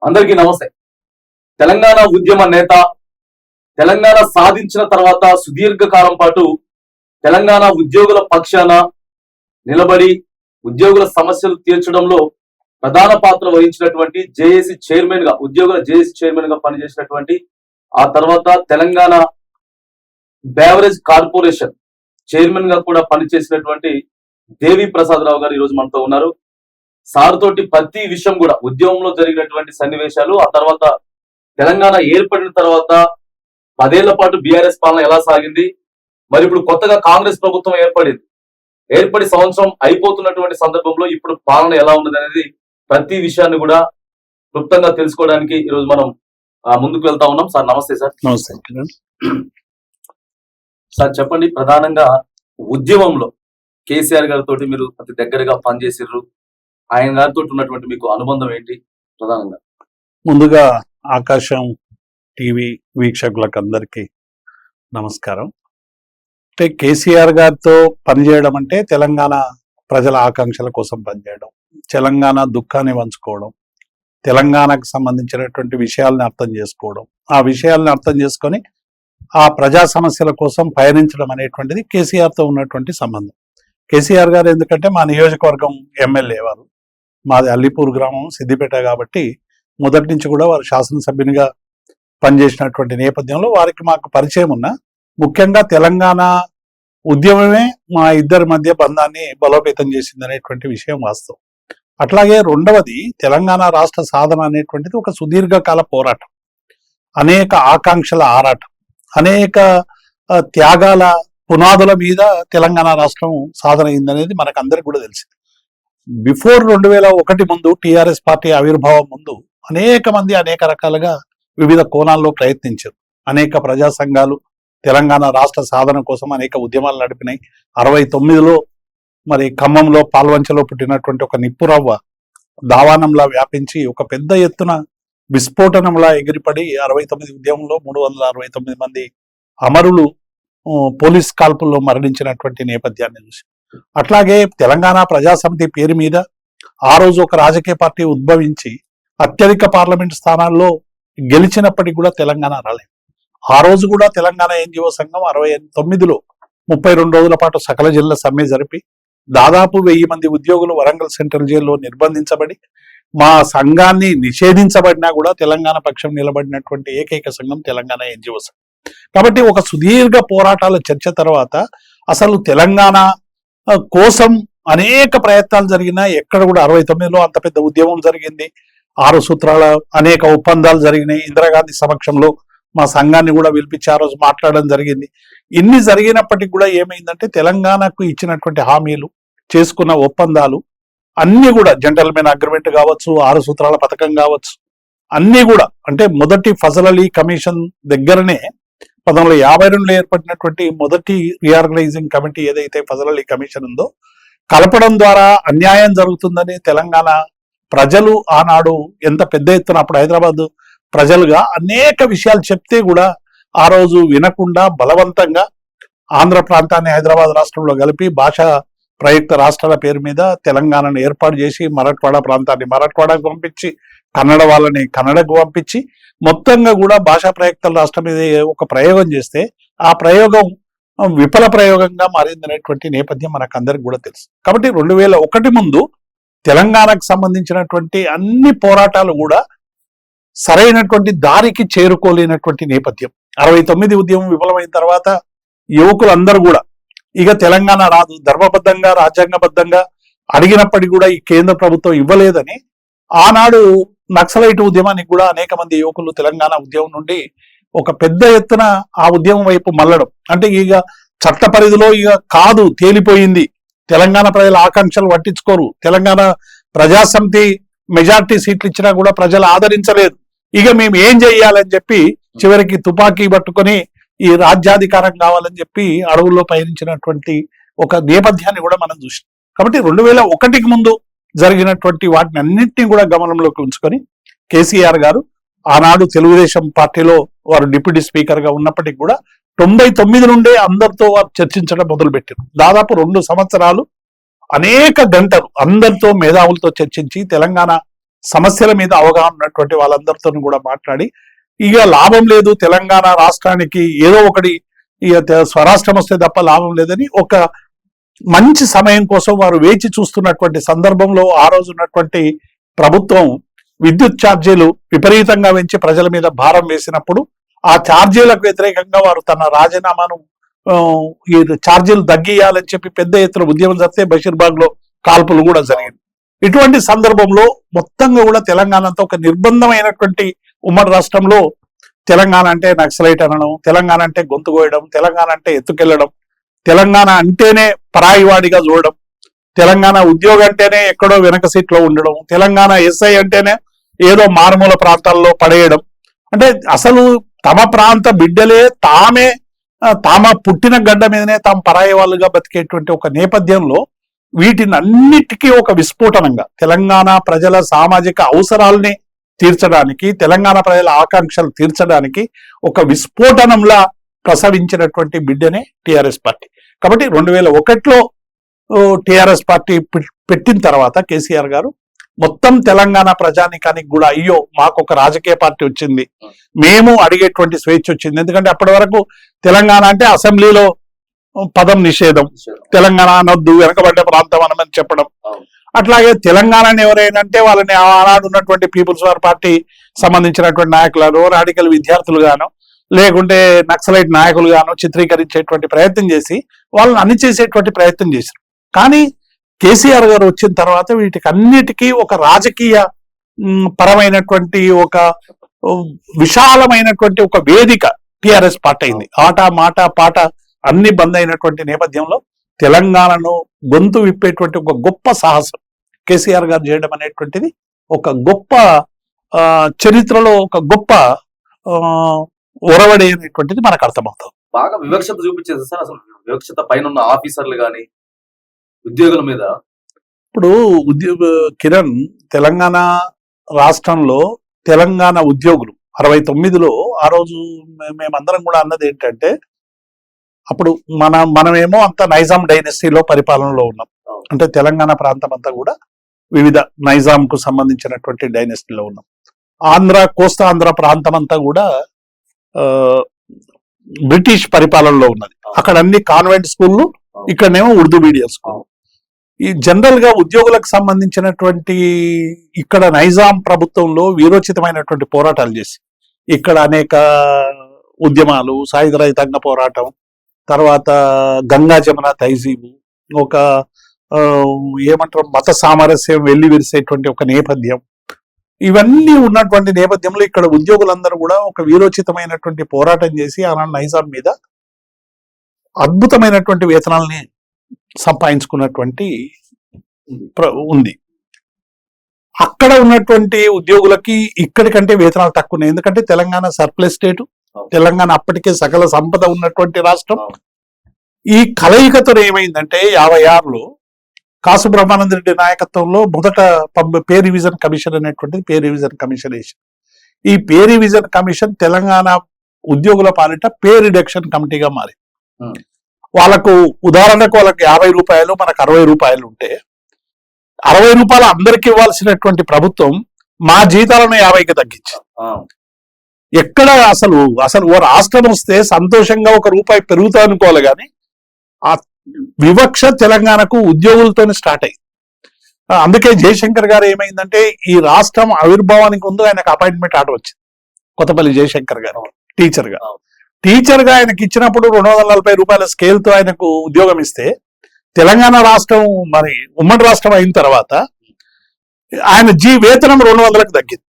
అందరికీ నమస్తే. తెలంగాణ ఉద్యమ నేత, తెలంగాణ సాధించిన తర్వాత సుదీర్ఘ కాలం పాటు తెలంగాణ ఉద్యోగుల పక్షాన నిలబడి ఉద్యోగుల సమస్యలు తీర్చడంలో ప్రధాన పాత్ర వహించినటువంటి జేఏసీ చైర్మన్ గా, ఉద్యోగుల జేఏసీ చైర్మన్ గా పనిచేసినటువంటి, ఆ తర్వాత తెలంగాణ బేవరేజ్ కార్పొరేషన్ చైర్మన్ గా కూడా పనిచేసినటువంటి దేవి ప్రసాద్ రావు గారు ఈరోజు మనతో ఉన్నారు. సార్ తోటి ప్రతి విషయం కూడా, ఉద్యమంలో జరిగినటువంటి సన్నివేశాలు, ఆ తర్వాత తెలంగాణ ఏర్పడిన తర్వాత 10 ఏళ్ల పాటు బీఆర్ఎస్ పాలన ఎలా సాగింది, మరి ఇప్పుడు కొత్తగా కాంగ్రెస్ ప్రభుత్వం ఏర్పడి సంవత్సరం అయిపోతున్నటువంటి సందర్భంలో ఇప్పుడు పాలన ఎలా ఉన్నది అనేది ప్రతి విషయాన్ని కూడా క్లుప్తంగా తెలుసుకోవడానికి ఈరోజు మనం ముందుకు వెళ్తా ఉన్నాం. సార్ నమస్తే. సార్ నమస్తే. సార్ చెప్పండి, ప్రధానంగా ఉద్యమంలో కేసీఆర్ గారితో మీరు అతి దగ్గరగా పనిచేసిర్రు, ఆయన గారితో ఉన్నటువంటి మీకు అనుబంధం ఏంటి ప్రధానంగా? ముందుగా ఆకాశం టీవీ వీక్షకులకు అందరికీ నమస్కారం. అంటే కేసీఆర్ గారితో పనిచేయడం అంటే తెలంగాణ ప్రజల ఆకాంక్షల కోసం పనిచేయడం, తెలంగాణ దుఃఖాన్ని పంచుకోవడం, తెలంగాణకు సంబంధించినటువంటి విషయాలను అర్థం చేసుకోవడం, ఆ విషయాలను అర్థం చేసుకొని ఆ ప్రజా సమస్యల కోసం పయనించడం అనేటువంటిది కేసీఆర్తో ఉన్నటువంటి సంబంధం. కేసీఆర్ గారు ఎందుకంటే మా నియోజకవర్గం ఎమ్మెల్యే, వారు మాది అల్లిపూర్ గ్రామం, సిద్దిపేట, కాబట్టి మొదటి నుంచి కూడా వారు శాసనసభ్యునిగా పనిచేసినటువంటి నేపథ్యంలో వారికి మాకు పరిచయం ఉన్న, ముఖ్యంగా తెలంగాణ ఉద్యమమే మా ఇద్దరి మధ్య బంధాన్ని బలోపేతం చేసింది అనేటువంటి విషయం వాస్తవం. అట్లాగే రెండవది, తెలంగాణ రాష్ట్ర సాధన అనేటువంటిది ఒక సుదీర్ఘకాల పోరాటం, అనేక ఆకాంక్షల ఆరాటం, అనేక త్యాగాల పునాదుల మీద తెలంగాణ రాష్ట్రం సాధన అయిందనేది మనకు అందరికి కూడా తెలిసింది. బిఫోర్ 2001 ముందు, టిఆర్ఎస్ పార్టీ ఆవిర్భావం ముందు అనేక మంది అనేక రకాలుగా వివిధ కోణాల్లో ప్రయత్నించారు. అనేక ప్రజా సంఘాలు తెలంగాణ రాష్ట్ర సాధన కోసం అనేక ఉద్యమాలు నడిపినాయి. 69లో మరి ఖమ్మంలో పాల్వంచలో పుట్టినటువంటి ఒక నిప్పురవ్వ దావానంలా వ్యాపించి ఒక పెద్ద ఎత్తున విస్ఫోటనంలా ఎగిరిపడి 69 ఉద్యమంలో 369 మంది అమరులు పోలీస్ కాల్పుల్లో మరణించినటువంటి నేపథ్యాన్ని చూసి, అట్లాగే తెలంగాణ ప్రజాసమితి పేరు మీద ఆ రోజు ఒక రాజకీయ పార్టీ ఉద్భవించి అత్యధిక పార్లమెంట్ స్థానాల్లో గెలిచినప్పటికీ కూడా తెలంగాణ రాలేదు. ఆ రోజు కూడా తెలంగాణ ఎన్జిఓ సంఘం 69లో 32 రోజుల పాటు సకల జిల్లా సమ్మె జరిపి దాదాపు 1000 మంది ఉద్యోగులు వరంగల్ సెంట్రల్ జైల్లో నిర్బంధించబడి, మా సంఘాన్ని నిషేధించబడినా కూడా తెలంగాణ పక్షం నిలబడినటువంటి ఏకైక సంఘం తెలంగాణ ఎన్జిఓ సంఘం. కాబట్టి ఒక సుదీర్ఘ పోరాటాల చర్చ తర్వాత అసలు తెలంగాణ కోసం అనేక ప్రయత్నాలు జరిగినా ఎక్కడ కూడా 69లో అంత పెద్ద ఉద్యమం జరిగింది, 6 సూత్రాల అనేక ఒప్పందాలు జరిగినాయి, ఇందిరాగాంధీ సమక్షంలో మా సంఘాన్ని కూడా పిలిపించి ఆ రోజు మాట్లాడడం జరిగింది. ఇన్ని జరిగినప్పటికీ కూడా ఏమైందంటే తెలంగాణకు ఇచ్చినటువంటి హామీలు, చేసుకున్న ఒప్పందాలు అన్ని కూడా, జెంటల్మెన్ అగ్రిమెంట్ కావచ్చు, 6 సూత్రాల పథకం కావచ్చు, అన్ని కూడా, అంటే మొదటి ఫజల్ అలీ కమిషన్ దగ్గరనే 1952లో ఏర్పడినటువంటి మొదటి రీఆర్గనైజింగ్ కమిటీ ఏదైతే ఫజల్ అలీ కమిషన్ ఉందో, కలపడం ద్వారా అన్యాయం జరుగుతుందని తెలంగాణ ప్రజలు ఆనాడు ఎంత పెద్ద ఎత్తున, అప్పుడు హైదరాబాద్ ప్రజలుగా అనేక విషయాలు చెప్తే కూడా ఆ రోజు వినకుండా బలవంతంగా ఆంధ్ర ప్రాంతాన్ని హైదరాబాద్ రాష్ట్రంలో కలిపి భాషా ప్రయుక్త రాష్ట్రాల పేరు మీద తెలంగాణను ఏర్పాటు చేసి మరాఠ్వాడా ప్రాంతాన్ని మరాఠ్వాడాకు పంపించి, కన్నడ వాళ్ళని కన్నడకు పంపించి, మొత్తంగా కూడా భాషా ప్రయుక్త రాష్ట్రం మీద ఒక ప్రయోగం చేస్తే ఆ ప్రయోగం విఫల ప్రయోగంగా మారిందనేటువంటి నేపథ్యం మనకు అందరికి కూడా తెలుసు. కాబట్టి 2001 ముందు తెలంగాణకు సంబంధించినటువంటి అన్ని పోరాటాలు కూడా సరైనటువంటి దారికి చేరుకోలేనటువంటి నేపథ్యం. 69 ఉద్యమం విఫలమైన తర్వాత యువకులందరూ కూడా ఇక తెలంగాణ రాదు, ధర్మబద్ధంగా రాజ్యాంగబద్ధంగా అడిగినప్పటికీ కూడా ఈ కేంద్ర ప్రభుత్వం ఇవ్వలేదని ఆనాడు నక్సలైట్ ఉద్యమానికి కూడా అనేక మంది యువకులు తెలంగాణ ఉద్యమం నుండి ఒక పెద్ద ఎత్తున ఆ ఉద్యమం వైపు మళ్ళడం, అంటే ఇక చట్ట పరిధిలో ఇక కాదు, తేలిపోయింది, తెలంగాణ ప్రజల ఆకాంక్షలు పట్టించుకోరు, తెలంగాణ ప్రజాసమితి మెజార్టీ సీట్లు ఇచ్చినా కూడా ప్రజలు ఆదరించలేదు, ఇక మేము ఏం చెయ్యాలని చెప్పి చివరికి తుపాకీ పట్టుకొని ఈ రాజ్యాధికారం కావాలని చెప్పి అడవుల్లో పయనించినటువంటి ఒక నేపథ్యాన్ని కూడా మనం చూసాం. కాబట్టి 2001 ముందు జరిగినటువంటి వాటిని అన్నింటినీ కూడా గమనంలోకి ఉంచుకొని కేసీఆర్ గారు ఆనాడు తెలుగుదేశం పార్టీలో వారు డిప్యూటీ స్పీకర్ గా ఉన్నప్పటికీ కూడా 99 నుండే అందరితో వారు చర్చించడం మొదలుపెట్టారు. దాదాపు 2 సంవత్సరాలు అనేక గంటలు అందరితో, మేధావులతో చర్చించి తెలంగాణ సమస్యల మీద అవగాహన ఉన్నటువంటి వాళ్ళందరితో కూడా మాట్లాడి ఇక లాభం లేదు తెలంగాణ రాష్ట్రానికి ఏదో ఒకటి ఇక స్వరాష్ట్రం వస్తే తప్ప లాభం లేదని ఒక మంచి సమయం కోసం వారు వేచి చూస్తున్నటువంటి సందర్భంలో ఆ రోజు ఉన్నటువంటి ప్రభుత్వం విద్యుత్ ఛార్జీలు విపరీతంగా పెంచి ప్రజల మీద భారం వేసినప్పుడు ఆ ఛార్జీలకు వ్యతిరేకంగా వారు తన రాజీనామాను ఈ ఛార్జీలు తగ్గియాలని చెప్పి పెద్ద ఎత్తున ఉద్యమం జరిగితే బషీర్బాగ్ లో కాల్పులు కూడా జరిగింది. ఇటువంటి సందర్భంలో మొత్తంగా కూడా తెలంగాణతో ఒక నిర్బంధమైనటువంటి ఉమ్మడి రాష్ట్రంలో తెలంగాణ అంటే నక్సలైట్ అనడం, తెలంగాణ అంటే గొంతు కోయడం, తెలంగాణ అంటే ఎత్తుకెళ్లడం, తెలంగాణ అంటేనే పరాయివాడిగా చూడడం, తెలంగాణ ఉద్యోగం అంటేనే ఎక్కడో వెనక సీట్లో ఉండడం, తెలంగాణ ఎస్ఐ అంటేనే ఏదో మారుమూల ప్రాంతాల్లో పడేయడం. అంటే అసలు తమ ప్రాంత బిడ్డలే తామ పుట్టిన గడ్డ మీదనే తాము పరాయి వాళ్ళుగా బతికేటువంటి ఒక నేపథ్యంలో వీటిని అన్నిటికీ ఒక విస్ఫోటనంగా తెలంగాణ ప్రజల సామాజిక అవసరాలని తీర్చడానికి, తెలంగాణ ప్రజల ఆకాంక్షలు తీర్చడానికి ఒక విస్ఫోటనంలా ప్రసవించినటువంటి బిడ్డనే టిఆర్ఎస్ పార్టీ. కాబట్టి 2001లో టిఆర్ఎస్ పార్టీ పెట్టిన తర్వాత కేసీఆర్ గారు మొత్తం తెలంగాణ ప్రజానికానికి కూడా అయ్యో మాకు ఒక రాజకీయ పార్టీ వచ్చింది, మేము అడిగేటువంటి స్వేచ్ఛ వచ్చింది. ఎందుకంటే అప్పటి వరకు తెలంగాణ అంటే అసెంబ్లీలో పదం నిషేధం, తెలంగాణ అనొద్దు వెనకబడ్డ ప్రాంతం అనమని చెప్పడం. అట్లాగే తెలంగాణని ఎవరైనా వాళ్ళని ఆనాడు ఉన్నటువంటి పీపుల్స్ వార్ పార్టీ సంబంధించినటువంటి నాయకులను, రాడికల్ విద్యార్థులు గాను, లేకుంటే నక్సలైట్ నాయకులు గాను చిత్రీకరించేటువంటి ప్రయత్నం చేసి వాళ్ళని అణిచేసేటువంటి ప్రయత్నం చేశారు. కానీ కేసీఆర్ గారు వచ్చిన తర్వాత వీటికి అన్నిటికీ ఒక రాజకీయ పరమైనటువంటి ఒక విశాలమైనటువంటి ఒక వేదిక టిఆర్ఎస్ పార్టీ అయింది. ఆట మాట పాట అన్ని బంద్ అయినటువంటి నేపథ్యంలో తెలంగాణను గొంతు విప్పేటువంటి ఒక గొప్ప సాహసం కేసీఆర్ గారు చేయడం అనేటువంటిది ఒక గొప్ప చరిత్రలో ఒక గొప్ప ఒరవడి అనేటువంటిది మనకు అర్థమవుతుంది. బాగా వివక్షత చూపించేది సార్. అసలు వివక్షత పైన ఉన్న ఆఫీసర్లు కానీ ఉద్యోగుల మీద. ఇప్పుడు కిరణ్, తెలంగాణ రాష్ట్రంలో తెలంగాణ ఉద్యోగులు 69లో ఆ రోజు మేమందరం కూడా అన్నది ఏంటంటే, అప్పుడు మనమేమో అంత నైజాం డైనెస్టీలో పరిపాలనలో ఉన్నాం. అంటే తెలంగాణ ప్రాంతం అంతా కూడా వివిధ నైజాం కు సంబంధించినటువంటి డైనెస్టీలో ఉన్నాం. కోస్తా ఆంధ్ర ప్రాంతం అంతా కూడా బ్రిటిష్ పరిపాలనలో ఉన్నది. అక్కడ అన్ని కాన్వెంట్ స్కూళ్ళు, ఇక్కడనేమో ఉర్దూ మీడియం స్కూల్. ఈ జనరల్ గా ఉద్యోగులకు సంబంధించినటువంటి ఇక్కడ నైజాం ప్రభుత్వంలో వీరోచితమైనటువంటి పోరాటాలు చేసి ఇక్కడ అనేక ఉద్యమాలు, సాయుధ రైతాంగ పోరాటం, తర్వాత గంగా జమున తైజీబు, ఒక ఏమంటారు మత సామరస్యం వెళ్లి విరిసేటువంటి ఒక నేపథ్యం, ఇవన్నీ ఉన్నటువంటి నేపథ్యంలో ఇక్కడ ఉద్యోగులందరూ కూడా ఒక వీరోచితమైనటువంటి పోరాటం చేసి ఆనాడు నైజాం మీద అద్భుతమైనటువంటి వేతనాలని సంపాదించుకున్నటువంటి ఉంది. అక్కడ ఉన్నటువంటి ఉద్యోగులకి ఇక్కడికంటే వేతనాలు తక్కువ ఉన్నాయి. ఎందుకంటే తెలంగాణ సర్ప్లస్ స్టేటు, తెలంగాణ అప్పటికే సకల సంపద ఉన్నటువంటి రాష్ట్రం. ఈ కలయికతో ఏమైందంటే 56లో కాసు బ్రహ్మానంద రెడ్డి నాయకత్వంలో మొదట పే రివిజన్ కమిషన్ అనేటువంటిది పే రివిజన్ కమిషన్ వేసి, ఈ పే రివిజన్ కమిషన్ తెలంగాణ ఉద్యోగుల పాలిట పే రిడక్షన్ కమిటీగా మారి, వాళ్ళకు ఉదాహరణకు వాళ్ళకి 50 రూపాయలు మనకు 60 రూపాయలు ఉంటే 60 రూపాయలు అందరికి ఇవ్వాల్సినటువంటి ప్రభుత్వం మా జీతాలను 50కి తగ్గించి, ఎక్కడ అసలు ఓ రాష్ట్రం వస్తే సంతోషంగా ఒక రూపాయి పెరుగుతా అనుకోవాలి, కానీ ఆ వివక్ష తెలంగాణకు ఉద్యోగులతోనే స్టార్ట్ అయింది. అందుకే జయశంకర్ గారు ఏమైందంటే, ఈ రాష్ట్రం ఆవిర్భావానికి ముందు ఆయనకు అపాయింట్మెంట్ ఆర్డర్ వచ్చింది. కొత్తపల్లి జయశంకర్ గారు టీచర్ గా ఆయనకి ఇచ్చినప్పుడు 240 రూపాయల స్కేల్ తో ఆయనకు ఉద్యోగం ఇస్తే, తెలంగాణ రాష్ట్రం మరి ఉమ్మడి రాష్ట్రం అయిన తర్వాత ఆయన వేతనం 200లకు తగ్గింది.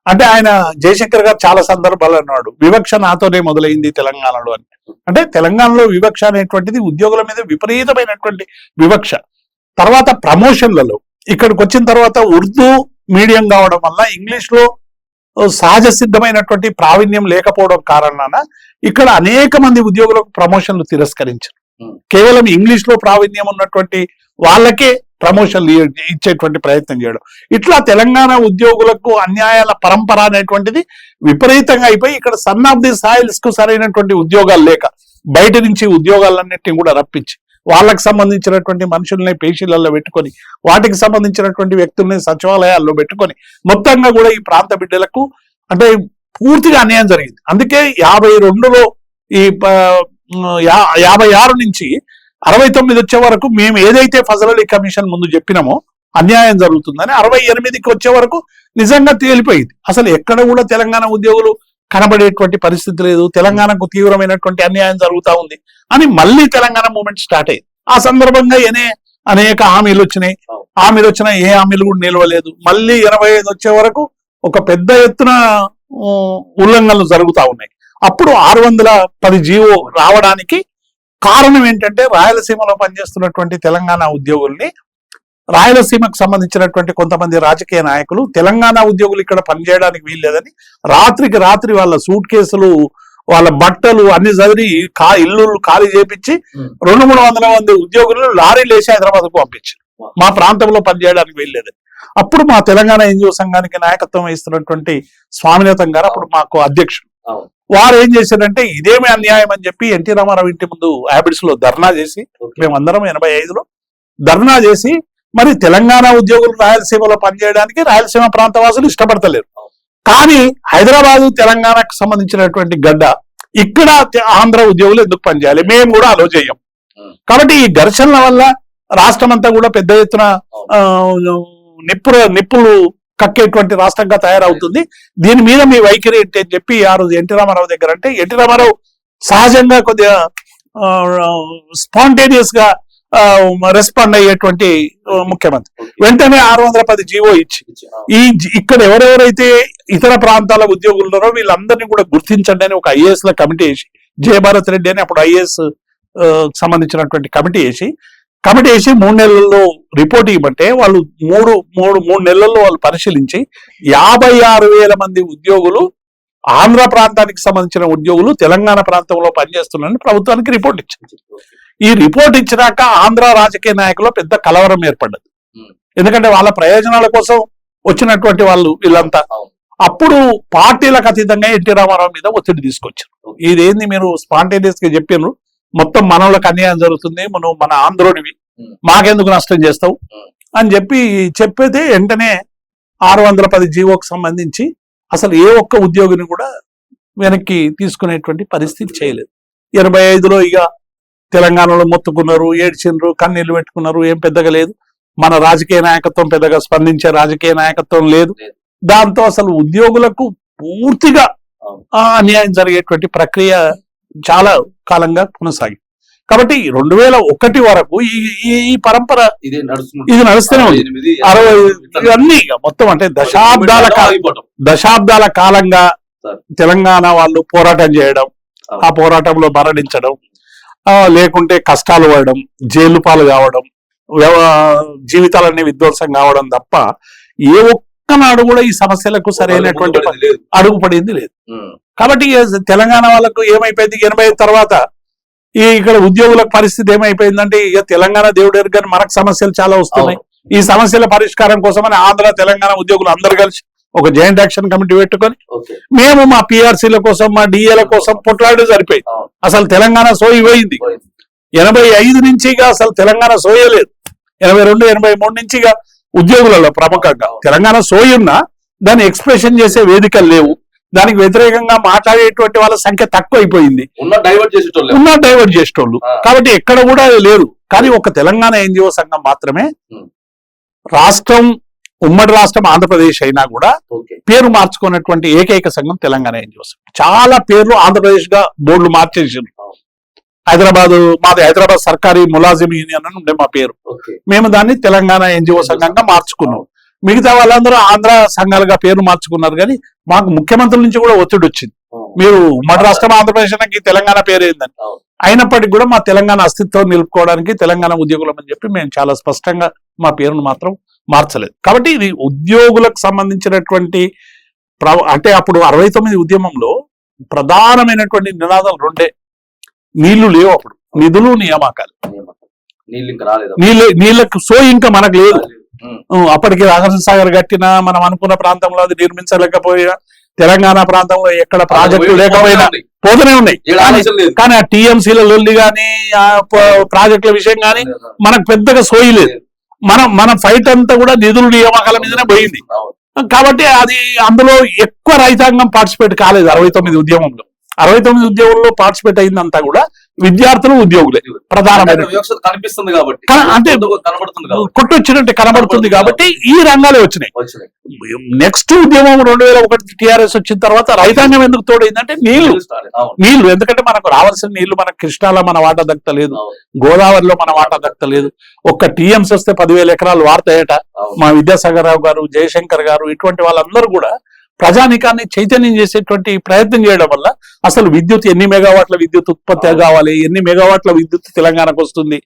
అంటే ఆయన జయశంకర్ గారు చాలా సందర్భాలు అన్నాడు, వివక్ష నాతోనే మొదలైంది తెలంగాణలో అని. అంటే తెలంగాణలో వివక్ష అనేటువంటిది ఉద్యోగుల మీద విపరీతమైనటువంటి వివక్ష. తర్వాత ప్రమోషన్లలో ఇక్కడికి వచ్చిన తర్వాత ఉర్దూ మీడియం కావడం వల్ల ఇంగ్లీష్ లో సహజ సిద్ధమైనటువంటి ప్రావీణ్యం లేకపోవడం కారణాన ఇక్కడ అనేక మంది ఉద్యోగులకు ప్రమోషన్లు తిరస్కరించారు. కేవలం ఇంగ్లీష్ లో ప్రావీణ్యం ఉన్నటువంటి వాళ్ళకే ప్రమోషన్లు ఇచ్చేటువంటి ప్రయత్నం చేయడం. ఇట్లా తెలంగాణ ఉద్యోగులకు అన్యాయాల పరంపర అనేటువంటిది విపరీతంగా అయిపోయి ఇక్కడ సన్ ఆఫ్ ది సాయిల్స్ కు సరైనటువంటి ఉద్యోగాలు లేక బయట నుంచి ఉద్యోగాలన్నింటినీ కూడా రప్పించి వాళ్ళకి సంబంధించినటువంటి మనుషుల్ని పేషీలలో పెట్టుకొని వాటికి సంబంధించినటువంటి వ్యక్తుల్ని సచివాలయాల్లో పెట్టుకొని మొత్తంగా కూడా ఈ ప్రాంత బిడ్డలకు అంటే పూర్తిగా అన్యాయం జరిగింది. అందుకే 52లో ఈ 56 నుంచి 69 వచ్చే వరకు మేము ఏదైతే ఫజల్ అలీ కమిషన్ ముందు చెప్పినామో అన్యాయం జరుగుతుందని 68కి వచ్చే వరకు నిజంగా తేలిపోయింది. అసలు ఎక్కడ కూడా తెలంగాణ ఉద్యోగులు కనబడేటువంటి పరిస్థితి లేదు, తెలంగాణకు తీవ్రమైనటువంటి అన్యాయం జరుగుతా ఉంది అని మళ్ళీ తెలంగాణ మూవ్మెంట్ స్టార్ట్ అయింది. ఆ సందర్భంగా అనేక హామీలు వచ్చినాయి. హామీలు వచ్చినా ఏ హామీలు కూడా నిలవలేదు. మళ్ళీ 85 వచ్చే వరకు ఒక పెద్ద ఎత్తున ఉల్లంఘనలు జరుగుతా ఉన్నాయి. అప్పుడు 610 జీవో రావడానికి కారణం ఏంటంటే రాయలసీమలో పనిచేస్తున్నటువంటి తెలంగాణ ఉద్యోగుల్ని రాయలసీమకు సంబంధించినటువంటి కొంతమంది రాజకీయ నాయకులు తెలంగాణ ఉద్యోగులు ఇక్కడ పనిచేయడానికి వీల్లేదని రాత్రికి రాత్రి వాళ్ళ సూట్ కేసులు వాళ్ళ బట్టలు అన్ని చదివి ఇల్లు ఖాళీ చేపించి 200-300 మంది ఉద్యోగులను లారీలు వేసి హైదరాబాద్కు పంపించారు మా ప్రాంతంలో పనిచేయడానికి వీల్లేదని. అప్పుడు మా తెలంగాణ ఎన్జిఓ సంఘానికి నాయకత్వం వహిస్తున్నటువంటి స్వామినాథం గారు అప్పుడు మాకు అధ్యక్షుడు. వారు ఏం చేశారంటే ఇదేమి అన్యాయం అని చెప్పి ఎన్టీ రామారావు ఇంటి ముందు హ్యాబిట్స్ లో ధర్నా చేసి మేమందరం 85లో ధర్నా చేసి మరి తెలంగాణ ఉద్యోగులు రాయలసీమలో పనిచేయడానికి రాయలసీమ ప్రాంత వాసులు ఇష్టపడతలేరు, కానీ హైదరాబాదు తెలంగాణకు సంబంధించినటువంటి గడ్డ ఇక్కడ ఆంధ్ర ఉద్యోగులు ఎందుకు పనిచేయాలి, మేము కూడా అలో చేయం. కాబట్టి ఈ ఘర్షణల వల్ల రాష్ట్రం అంతా కూడా పెద్ద ఎత్తున నిప్పులు కక్కేటువంటి రాష్ట్రంగా తయారవుతుంది. దీని మీద మీ వైఖరి ఏంటి అని చెప్పి ఆ రోజు ఎన్టీ రామారావు దగ్గర అంటే ఎన్టీ రామారావు సహజంగా కొద్దిగా స్పాంటేనియస్ గా రెస్పాండ్ అయ్యేటువంటి ముఖ్యమంత్రి. వెంటనే 610 జీవో ఇచ్చి ఇక్కడ ఎవరెవరైతే ఇతర ప్రాంతాల ఉద్యోగులు ఉన్నారో వీళ్ళందరినీ కూడా గుర్తించండి అని ఒక ఐఏఎస్ ల కమిటీ వేసి, జయభారత్ రెడ్డి అని అప్పుడు ఐఏఎస్ సంబంధించినటువంటి కమిటీ వేసి 3 నెలల్లో రిపోర్ట్ ఇవ్వమంటే వాళ్ళు మూడు నెలల్లో వాళ్ళు పరిశీలించి 56,000 మంది ఉద్యోగులు ఆంధ్ర ప్రాంతానికి సంబంధించిన ఉద్యోగులు తెలంగాణ ప్రాంతంలో పనిచేస్తున్నారని ప్రభుత్వానికి రిపోర్ట్ ఇచ్చింది. ఈ రిపోర్ట్ ఇచ్చినాక ఆంధ్ర రాజకీయ నాయకుల్లో పెద్ద కలవరం ఏర్పడ్డది. ఎందుకంటే వాళ్ళ ప్రయోజనాల కోసం వచ్చినటువంటి వాళ్ళు వీళ్ళంతా. అప్పుడు పార్టీలకు అతీతంగా ఎన్టీ రామారావు మీద ఒత్తిడి తీసుకొచ్చారు. ఇదేంది మీరు స్పాంటేనియస్ గా చెప్పినారు, మొత్తం మనోళ్ళకి అన్యాయం జరుగుతుంది, మనం మన ఆంధ్రోనివి మాకెందుకు నష్టం చేస్తావు అని చెప్పితే వెంటనే 610 జీవోకి సంబంధించి అసలు ఏ ఒక్క ఉద్యోగిని కూడా వెనక్కి తీసుకునేటువంటి పరిస్థితి చేయలేదు. 85లో ఇక తెలంగాణలో మొత్తుకున్నారు, ఏడ్చిండ్రు, కన్నీళ్లు పెట్టుకున్నారు, ఏం పెద్దగా లేదు. మన రాజకీయ నాయకత్వం పెద్దగా స్పందించే రాజకీయ నాయకత్వం లేదు. దాంతో అసలు ఉద్యోగులకు పూర్తిగా అన్యాయం జరిగేటువంటి ప్రక్రియ చాలా కాలంగా కొనసాగింది. కాబట్టి 2001 వరకు ఈ పరంపర ఇది నడుస్తూనే ఉంది. 60 అన్ని మొత్తం అంటే దశాబ్దాల కాలంగా తెలంగాణ వాళ్ళు పోరాటం చేయడం, ఆ పోరాటంలో మరణించడం, లేకుంటే కష్టాలు పడడం, జైలు పాలు కావడం, జీవితాలన్నీ విధ్వంసం కావడం తప్ప ఏ ఒక్కనాడు కూడా ఈ సమస్యలకు సరైనటువంటి అడుగు పడింది లేదు. కాబట్టి తెలంగాణ వాళ్ళకు ఏమైపోయింది 85 తర్వాత ఇక్కడ ఉద్యోగుల పరిస్థితి ఏమైపోయిందంటే ఇక తెలంగాణ దేవుడు కానీ మనకు సమస్యలు చాలా వస్తున్నాయి. ఈ సమస్యల పరిష్కారం కోసమని ఆంధ్ర తెలంగాణ ఉద్యోగులు అందరు కలిసి ఒక జాయింట్ యాక్షన్ కమిటీ పెట్టుకొని మేము మా పిఆర్సీల కోసం మా డిఏల కోసం పొట్లాడే సరిపోయింది. అసలు తెలంగాణ సోయిపోయింది. 85 నుంచి అసలు తెలంగాణ సోయలేదు. 82, 83 నుంచి ఉద్యోగులలో ప్రముఖంగా తెలంగాణ సోయున్నా దాన్ని ఎక్స్ప్రెషన్ చేసే వేదికలు లేవు. దానికి వ్యతిరేకంగా మాట్లాడేటువంటి వాళ్ళ సంఖ్య తక్కువ అయిపోయింది, ఉన్న డైవర్ట్ చేసేటోళ్ళు. కాబట్టి ఎక్కడ కూడా లేదు. కానీ ఒక తెలంగాణ ఎన్జిఓ సంఘం మాత్రమే రాష్ట్రం, ఉమ్మడి రాష్ట్రం ఆంధ్రప్రదేశ్ అయినా కూడా పేరు మార్చుకున్నటువంటి ఏకైక సంఘం తెలంగాణ ఎన్జిఓ సంఘం. చాలా పేర్లు ఆంధ్రప్రదేశ్ గా బోర్డులు మార్చేసారు. మాది హైదరాబాద్ సర్కారీ ములాజిమ్ యూనియన్ అని ఉండే మా పేరు. మేము దాన్ని తెలంగాణ ఎన్జిఓ సంఘంగా మార్చుకున్నాం. మిగతా వాళ్ళందరూ ఆంధ్ర సంఘాలుగా పేరు మార్చుకున్నారు. కానీ మాకు ముఖ్యమంత్రుల నుంచి కూడా ఒత్తిడి వచ్చింది, మీరు ఉమ్మడి రాష్ట్రం ఆంధ్రప్రదేశ్ తెలంగాణ పేరు ఏందని. అయినప్పటికీ కూడా మా తెలంగాణ అస్తిత్వం నిలుపుకోవడానికి తెలంగాణ ఉద్యోగులం అని చెప్పి మేము చాలా స్పష్టంగా మా పేరును మాత్రం మార్చలేదు. కాబట్టి ఇది ఉద్యోగులకు సంబంధించినటువంటి అంటే అప్పుడు 69 ఉద్యమంలో ప్రధానమైనటువంటి నినాదాలు 2. నీళ్లు లేవు అప్పుడు, నిధులు, నియామకాలు. నీళ్ళకు ఇంకా మనకు లేదు. అప్పటికి రాజసాగర్ కట్టినా మనం అనుకున్న ప్రాంతంలో అది నిర్మించలేకపోయినా తెలంగాణ ప్రాంతంలో ఎక్కడ ప్రాజెక్టులు లేకపోయినా పోతూనే ఉన్నాయి. కానీ ఆ టీఎంసీల లొల్లి కానీ ఆ ప్రాజెక్టుల విషయం కానీ మనకు పెద్దగా సోయి లేదు. మన ఫైట్ అంతా కూడా నిధులు నియామకాల మీదనే పోయింది. కాబట్టి అది అందులో ఎక్కువ రైతాంగం పార్టిసిపేట్ కాలేదు. 69 ఉద్యమంలో 69 ఉద్యోగుల్లో పార్టిసిపేట్ అయిందంతా కూడా విద్యార్థులు, ఉద్యోగులే ప్రధానమైన కనిపిస్తుంది కాబట్టి, అంటే కొట్టొచ్చినట్టు కనబడుతుంది కాబట్టి ఈ రంగాలే వచ్చినాయి. నెక్స్ట్ ఉద్యమం 2001 టీఆర్ఎస్ వచ్చిన తర్వాత రైతాంగం ఎందుకు తోడైందంటే నీళ్లు. ఎందుకంటే మనకు రావాల్సిన నీళ్లు మనకు కృష్ణాలో మన వాటా దక్కలేదు, గోదావరిలో మన వాటా దక్కలేదు. ఒక్క టీఎంసీ వస్తే 10,000 ఎకరాలు వాడతాయట. మా విద్యాసాగర్ రావు గారు, జయశంకర్ గారు ఇటువంటి వాళ్ళందరూ కూడా ప్రజానికాన్ని చైతన్యం చేసేటువంటి ప్రయత్నం చేయడం వల్ల అసలు విద్యుత్ ఎన్ని మెగావాట్ల విద్యుత్ ఉత్పత్తి కావాలి, ఎన్ని మెగావాట్ల విద్యుత్ తెలంగాణకు వస్తుంది,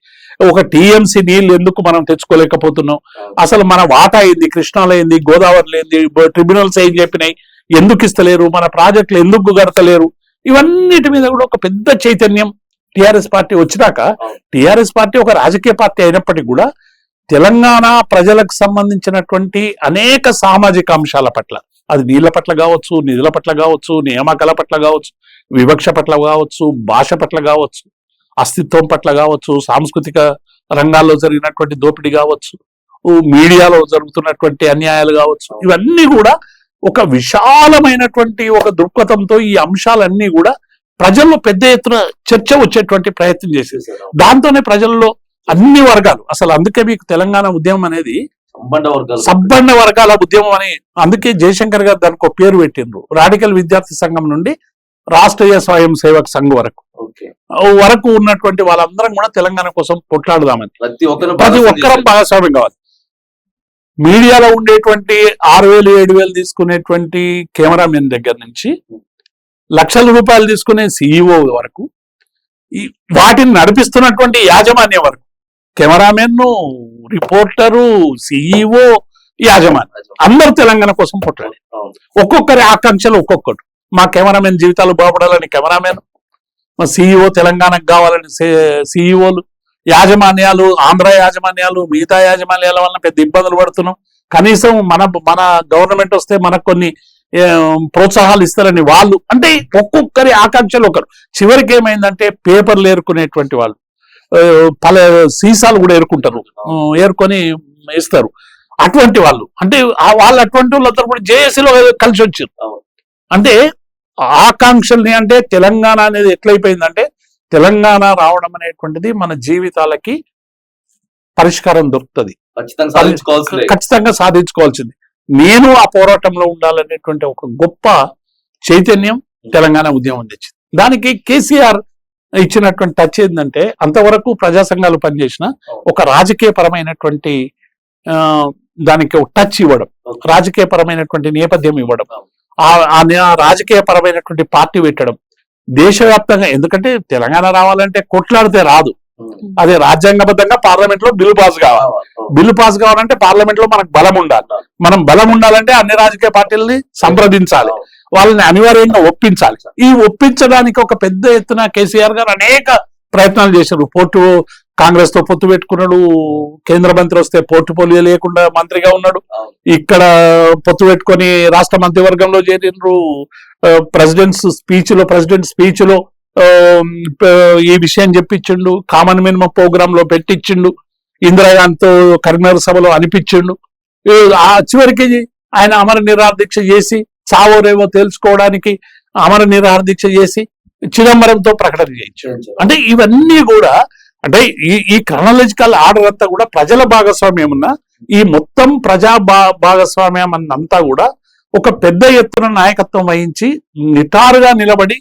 ఒక టీఎంసీ నీళ్లు ఎందుకు మనం తెచ్చుకోలేకపోతున్నాం, అసలు మన వాటా ఏంది, కృష్ణాలో ఏంది, గోదావరిలో ఏంది, ట్రిబ్యునల్స్ ఏం చెప్పినాయి, ఎందుకు ఇస్తలేరు, మన ప్రాజెక్టులు ఎందుకు కడతలేరు, ఇవన్నిటి మీద కూడా ఒక పెద్ద చైతన్యం టిఆర్ఎస్ పార్టీ వచ్చినాక. టిఆర్ఎస్ పార్టీ ఒక రాజకీయ పార్టీ అయినప్పటికీ కూడా తెలంగాణ ప్రజలకు సంబంధించినటువంటి అనేక సామాజిక అంశాల పట్ల, అది నీళ్ల పట్ల కావచ్చు, నిధుల పట్ల కావచ్చు, నియామకాల పట్ల కావచ్చు, వివక్ష పట్ల కావచ్చు, భాష పట్ల కావచ్చు, అస్తిత్వం పట్ల కావచ్చు, సాంస్కృతిక రంగాల్లో జరిగినటువంటి దోపిడీ కావచ్చు, మీడియాలో జరుగుతున్నటువంటి అన్యాయాలు కావచ్చు, ఇవన్నీ కూడా ఒక విశాలమైనటువంటి ఒక దృక్పథంతో ఈ అంశాలన్నీ కూడా ప్రజల్లో పెద్ద ఎత్తున చర్చ వచ్చేటువంటి ప్రయత్నం చేసేసారు. దాంతోనే ప్రజల్లో అన్ని వర్గాలు, అసలు అందుకే మీకు తెలంగాణ ఉద్యమం అనేది సబ్బండ వర్గాల ఉద్యమం అని, అందుకే జయశంకర్ గారు దానికి ఒక పేరు పెట్టిండ్రు. రాడికల్ విద్యార్థి సంఘం నుండి రాష్ట్రీయ స్వయం సేవక్ సంఘ్ వరకు ఉన్నటువంటి వాళ్ళందరం కూడా తెలంగాణ కోసం కొట్లాడదామని, ప్రతి ఒక్కరం భాగస్వామ్యం కావాలి. మీడియాలో ఉండేటువంటి 6,000 7,000 తీసుకునేటువంటి కెమెరామెన్ దగ్గర నుంచి లక్షల రూపాయలు తీసుకునే సిఇఓ వరకు, వాటిని నడిపిస్తున్నటువంటి యాజమాన్యం వరకు, కెమెరామెన్, రిపోర్టరు, సిఇఓ, యాజమాన్యం అందరూ తెలంగాణ కోసం కొట్లాడి, ఒక్కొక్కరి ఆకాంక్షలు ఒక్కొక్కటి. మా కెమెరామెన్ జీవితాలు బాగుపడాలని కెమెరామెన్, మా సిఇఓ తెలంగాణకు కావాలని సిఇఓలు, యాజమాన్యాలు, ఆంధ్ర యాజమాన్యాలు, మిగతా యాజమాన్యాల వలన పెద్ద ఇబ్బందులు పడుతున్నాం, కనీసం మన గవర్నమెంట్ వస్తే మనకు కొన్ని ప్రోత్సాహాలు ఇస్తారని వాళ్ళు, అంటే ఒక్కొక్కరి ఆకాంక్షలు ఒకరు. చివరికి ఏమైందంటే పేపర్లు ఏరుకునేటువంటి వాళ్ళు సీసాలు కూడా ఏరుకుంటారు, ఏరుకొని ఇస్తారు. అటువంటి వాళ్ళు, అంటే వాళ్ళు అటువంటి వాళ్ళందరూ కూడా జేఏసీలో కలిసి వచ్చారు. అంటే ఆకాంక్షల్ని, అంటే తెలంగాణ అనేది ఎట్లయిపోయిందంటే, తెలంగాణ రావడం అనేటువంటిది మన జీవితాలకి పరిష్కారం దొరుకుతుంది, ఖచ్చితంగా సాధించుకోవాల్సింది. నేను ఆ పోరాటంలో ఉండాలనేటువంటి ఒక గొప్ప చైతన్యం తెలంగాణ ఉద్యమం తెచ్చింది. దానికి కేసీఆర్ ఇచ్చినటువంటి టచ్ ఏంటంటే, అంతవరకు ప్రజా సంఘాలు పనిచేసిన ఒక రాజకీయ పరమైనటువంటి దానికి ఒక టచ్ ఇవ్వడం, రాజకీయ పరమైనటువంటి నేపథ్యం ఇవ్వడం, ఆ రాజకీయ పరమైనటువంటి పార్టీ పెట్టడం దేశవ్యాప్తంగా. ఎందుకంటే తెలంగాణ రావాలంటే కొట్లాడితే రాదు, అదే రాజ్యాంగబద్ధంగా పార్లమెంట్ లో బిల్లు పాస్ కావాలి. బిల్లు పాస్ కావాలంటే పార్లమెంట్ లో మనకు బలం ఉండాలి. మనం బలం ఉండాలంటే అన్ని రాజకీయ పార్టీలని సంప్రదించాలి, వాళ్ళని అనివార్యంగా ఒప్పించాలి. ఈ ఒప్పించడానికి ఒక పెద్ద ఎత్తున కేసీఆర్ గారు అనేక ప్రయత్నాలు చేశారు. పోర్టు కాంగ్రెస్ తో పొత్తు పెట్టుకున్నాడు, కేంద్ర మంత్రి వస్తే పోర్టుపోలియో లేకుండా మంత్రిగా ఉన్నాడు, ఇక్కడ పొత్తు పెట్టుకొని రాష్ట్ర మంత్రివర్గంలో చేరినరు. ప్రెసిడెంట్ స్పీచ్ లో ఈ విషయం చెప్పించిండు, కామన్ మినిమం ప్రోగ్రామ్ లో పెట్టించిండు, ఇందిరాగాంధీతో కరీంనగర్ సభలో అనిపించిండు. ఆ చివరికి ఆయన అమర నిరాహార దీక్ష చేసి, చావోరేవో తెలుసుకోవడానికి అమర నిరాహార దీక్ష చేసి చిదంబరంతో ప్రకటన చేయించాడు. అంటే ఇవన్నీ కూడా, అంటే ఈ క్రొనాలజికల్ ఆర్డర్ అంతా కూడా ప్రజల భాగస్వామ్యం ఉన్న ఈ మొత్తం ప్రజా భాగస్వామ్యం అన్నంతా కూడా ఒక పెద్ద ఎత్తున నాయకత్వం వహించి నిటారుగా నిలబడి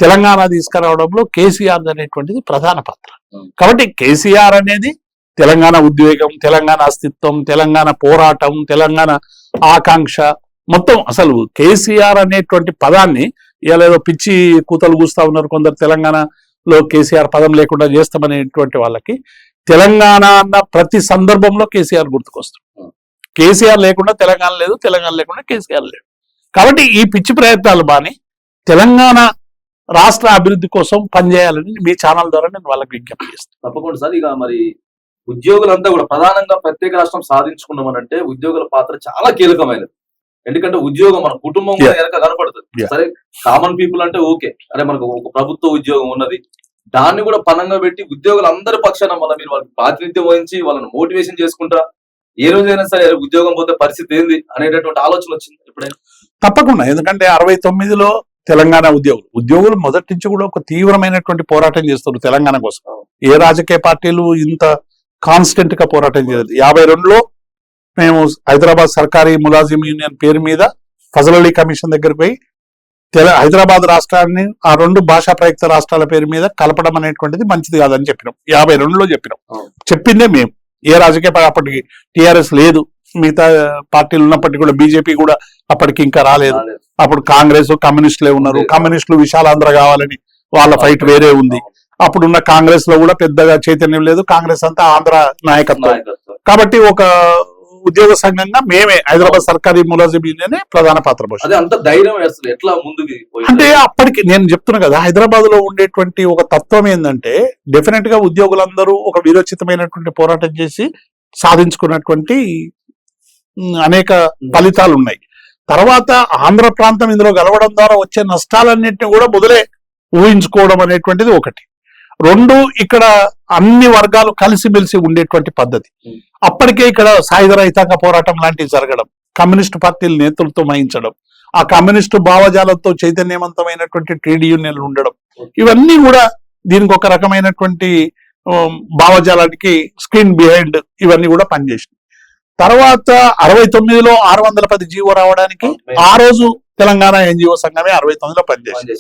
తెలంగాణ తీసుకురావడంలో కేసీఆర్ అనేటువంటిది ప్రధాన పాత్ర. కాబట్టి కేసీఆర్ అనేది తెలంగాణ ఉద్వేగం, తెలంగాణ అస్తిత్వం, తెలంగాణ పోరాటం, తెలంగాణ ఆకాంక్ష మొత్తం. అసలు కేసీఆర్ అనేటువంటి పదాన్ని ఇలాగో పిచ్చి కూతలు కూస్తా ఉన్నారు కొందరు, తెలంగాణలో కేసీఆర్ పదం లేకుండా చేస్తామనేటువంటి వాళ్ళకి తెలంగాణ అన్న ప్రతి సందర్భంలో కేసీఆర్ గుర్తుకొస్తుంది. కేసీఆర్ లేకుండా తెలంగాణ లేదు, తెలంగాణ లేకుండా కేసీఆర్ లేదు. కాబట్టి ఈ పిచ్చి ప్రయత్నాలు బాని తెలంగాణ రాష్ట్ర అభివృద్ధి కోసం పనిచేయాలని మీ ఛానల్ ద్వారా నేను వాళ్ళకి విజ్ఞప్తి చేస్తాను. తప్పకుండా సార్. ఇక మరి ఉద్యోగులంతా కూడా ప్రధానంగా ప్రత్యేక రాష్ట్రం సాధించుకున్నామనంటే ఉద్యోగుల పాత్ర చాలా కీలకమైనది. ఎందుకంటే ఉద్యోగం మన కుటుంబం కూడా వెనక కనపడుతుంది. Yeah. సరే కామన్ పీపుల్ అంటే ఓకే, అంటే మనకు ఒక ప్రభుత్వ ఉద్యోగం ఉన్నది, దాన్ని కూడా పనంగా పెట్టి ఉద్యోగులు అందరి పక్షాన మళ్ళీ మీరు వాళ్ళకి ప్రాతినిధ్యం వహించి వాళ్ళని మోటివేషన్ చేసుకుంటా ఏ రోజైనా సరే ఉద్యోగం పోతే పరిస్థితి ఏంది అనేటటువంటి ఆలోచన వచ్చింది ఎప్పుడైనా? తప్పకుండా. ఎందుకంటే 69లో తెలంగాణ ఉద్యోగులు మొదటి నుంచి కూడా ఒక తీవ్రమైనటువంటి పోరాటం చేస్తారు తెలంగాణ కోసం. ఏ రాజకీయ పార్టీలు ఇంత కాన్స్టెంట్ గా పోరాటం చేయలేదు. 52లో మేము హైదరాబాద్ సర్కారీ ములాజిం యూనియన్ పేరు మీద ఫజల్ అలీ కమిషన్ దగ్గరికి పోయి హైదరాబాద్ రాష్ట్రాన్ని ఆ 2 భాషా ప్రయుక్త రాష్ట్రాల పేరు మీద కలపడం అనేటువంటిది మంచిది కాదని చెప్పినాం. 52లో చెప్పినాం. చెప్పిందే మేము. ఏ రాజకీయ పార్టీ అప్పటికి టీఆర్ఎస్ లేదు, మిగతా పార్టీలు ఉన్నప్పటికీ కూడా బీజేపీ కూడా అప్పటికి ఇంకా రాలేదు. అప్పుడు కాంగ్రెస్ కమ్యూనిస్టులే ఉన్నారు. కమ్యూనిస్టులు విశాలాంధ్ర కావాలని వాళ్ళ ఫైట్ వేరే ఉంది. అప్పుడున్న కాంగ్రెస్ లో కూడా పెద్దగా చైతన్యం లేదు. కాంగ్రెస్ అంతా ఆంధ్ర నాయకత్వం. కాబట్టి ఒక ఉద్యోగ సంఘంగా మేమే హైదరాబాద్ సర్కారీ ములాజిం యూనియన్ ప్రధాన పాత్ర పోషించాం. అంత ధైర్యం అసలు ఎట్లా ముందుకి? అంటే అప్పటికి నేను చెప్తున్నా కదా, హైదరాబాద్ లో ఉండేటువంటి ఒక తత్వం ఏంటంటే డెఫినెట్ గా ఉద్యోగులందరూ ఒక వీరోచితమైనటువంటి పోరాటం చేసి సాధించుకున్నటువంటి అనేక ఫలితాలు ఉన్నాయి. తర్వాత ఆంధ్ర ప్రాంతం ఇందులో గెలవడం ద్వారా వచ్చే నష్టాలన్నింటినీ కూడా మొదలే ఊహించుకోవడం అనేటువంటిది ఒకటి. 2, ఇక్కడ అన్ని వర్గాలు కలిసిమెలిసి ఉండేటువంటి పద్ధతి. అప్పటికే ఇక్కడ సాయుధ రైతాంగ పోరాటం లాంటివి జరగడం, కమ్యూనిస్టు పార్టీలు నేతృత్వం వహించడం, ఆ కమ్యూనిస్టు భావజాలంతో చైతన్యవంతమైనటువంటి ట్రేడ్ యూనియన్లు ఉండడం, ఇవన్నీ కూడా దీనికి ఒక రకమైనటువంటి భావజాలానికి స్క్రీన్ బిహైండ్ ఇవన్నీ కూడా పనిచేసినాయి. తర్వాత 69లో 610 జీవో రావడానికి ఆ రోజు తెలంగాణ ఎన్జిఓ సంఘమే 69లో పనిచేసింది.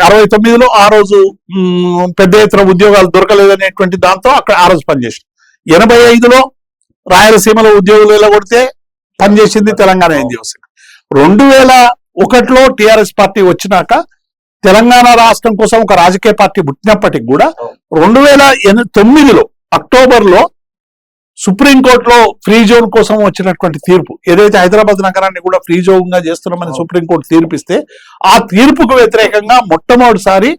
69లో ఆ రోజు పెద్ద ఎత్తున ఉద్యోగాలు దొరకలేదనేటువంటి దాంతో అక్కడ ఆ రోజు పనిచేసింది. 85లో రాయలసీమలో ఉద్యోగులు వెళ్ళగొడితే పనిచేసింది తెలంగాణ ఎన్జిఓ సంఘం. 2001లో టిఆర్ఎస్ పార్టీ వచ్చినాక తెలంగాణ రాష్ట్రం కోసం ఒక రాజకీయ పార్టీ పుట్టినప్పటికి కూడా 2009లో అక్టోబర్లో సుప్రీంకోర్టులో ఫ్రీ జోన్ కోసం వచ్చినటువంటి తీర్పు, ఏదైతే హైదరాబాద్ నగరాన్ని కూడా ఫ్రీ జోన్ గా చేస్తున్నామని సుప్రీంకోర్టు తీర్పిస్తే ఆ తీర్పుకు వ్యతిరేకంగా మొట్టమొదటిసారి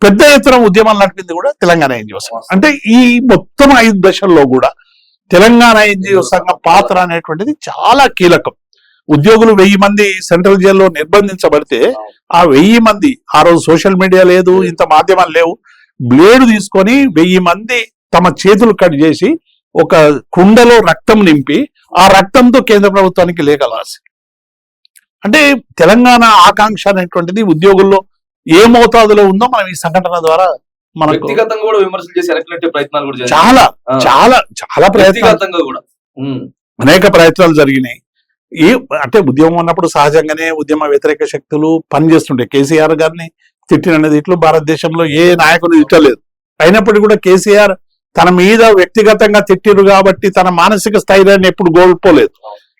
పెద్ద ఎత్తున ఉద్యమం నడిపింది కూడా తెలంగాణ ఎన్జిఓ సంఘం. అంటే ఈ మొత్తం 5 దశల్లో కూడా తెలంగాణ ఎన్జిఓ సంఘం పాత్ర అనేటువంటిది చాలా కీలకం. ఉద్యోగులు 1000 మంది సెంట్రల్ జైల్లో నిర్బంధించబడితే ఆ 1000 మంది, ఆ రోజు సోషల్ మీడియా లేదు, ఇంత మాధ్యమాలు లేవు, బ్లేడు తీసుకొని 1000 మంది తమ చేతులు కట్ చేసి ఒక కుండలో రక్తం నింపి ఆ రక్తంతో కేంద్ర ప్రభుత్వానికి లేఖ రాసి, అంటే తెలంగాణ ఆకాంక్ష అనేటువంటిది ఉద్యోగుల్లో ఏ మోతాదులో ఉందో మనం ఈ సంఘటన ద్వారా మనకు వ్యక్తిగతంగా కూడా విమర్శలు చేసి అరెక్ట్ ప్రయత్నాలు కూడా చాలా చాలా చాలా ప్రయత్నాలు కూడా అనేక ప్రయత్నాలు జరిగినాయి. అంటే ఉద్యమం అన్నప్పుడు సహజంగానే ఉద్యమ వ్యతిరేక శక్తులు పనిచేస్తుంటాయి. కేసీఆర్ గారిని తిట్టినది ఇట్లు భారతదేశంలో ఏ నాయకుడు తిట్టలేదు. అయినప్పటికీ కూడా కేసీఆర్ తన మీద వ్యక్తిగతంగా తిట్టిరు కాబట్టి తన మానసిక స్థైర్యాన్ని ఎప్పుడు కోల్పోలేదు.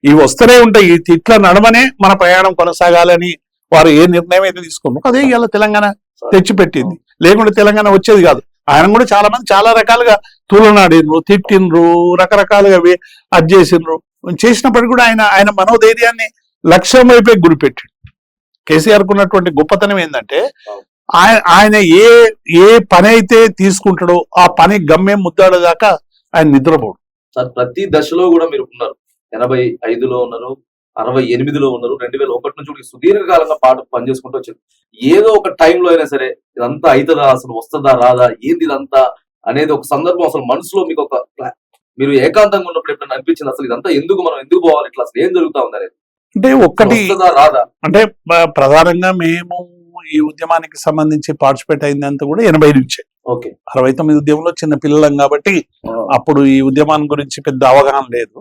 ఇవి వస్తూనే ఉంటాయి. ఈ తిట్ల నడమనే మన ప్రయాణం కొనసాగాలని వారు ఏ నిర్ణయం అయితే తీసుకున్నారు అదే ఇలా తెలంగాణ తెచ్చిపెట్టింది. లేకుంటే తెలంగాణ వచ్చేది కాదు. ఆయన కూడా చాలా మంది చాలా రకాలుగా తూలనాడినరు, తిట్టినరు, రకరకాలుగా అది చేసినరు. చేసినప్పటికీ కూడా ఆయన మనోధైర్యాన్ని లక్ష్యం వైపే గురిపెట్టాడు. కేసీఆర్ కున్నటువంటి గొప్పతనం ఏంటంటే ఆయన ఏ పని అయితే తీసుకుంటాడో ఆ పని గమ్యం ముద్దాడేదాకా ఆయన నిద్రపోడు. సార్ ప్రతి దశలో కూడా మీరు ఉన్నారు. 85లో ఉన్నారు, 68లో ఉన్నారు, 2001 నుంచి కూడా సుదీర్ఘకాలంగా పనిచేసుకుంటూ వచ్చారు. ఏదో ఒక టైంలో అయినా సరే ఇదంతా అవుతుందా, అసలు వస్తుందా రాదా, ఏంది ఇదంతా అనేది ఒక సందర్భం అసలు మనసులో మీకు ఒక మీరు ఏకాంతంగా ఉన్నప్పుడు ఎప్పుడైనా అనిపించింది అసలు ఇదంతా మనం ఎందుకు పోవాలి, ఇట్లా అసలు ఏం జరుగుతా ఉంది అనేది? అంటే ఒక్కటి రాదా అంటే ప్రధానంగా మేము ఈ ఉద్యమానికి సంబంధించి పార్టిసిపేట్ అయిందంతా కూడా 80 నుంచే. 69 ఉద్యమంలో చిన్న పిల్లలం కాబట్టి అప్పుడు ఈ ఉద్యమాన్ని గురించి పెద్ద అవగాహన లేదు.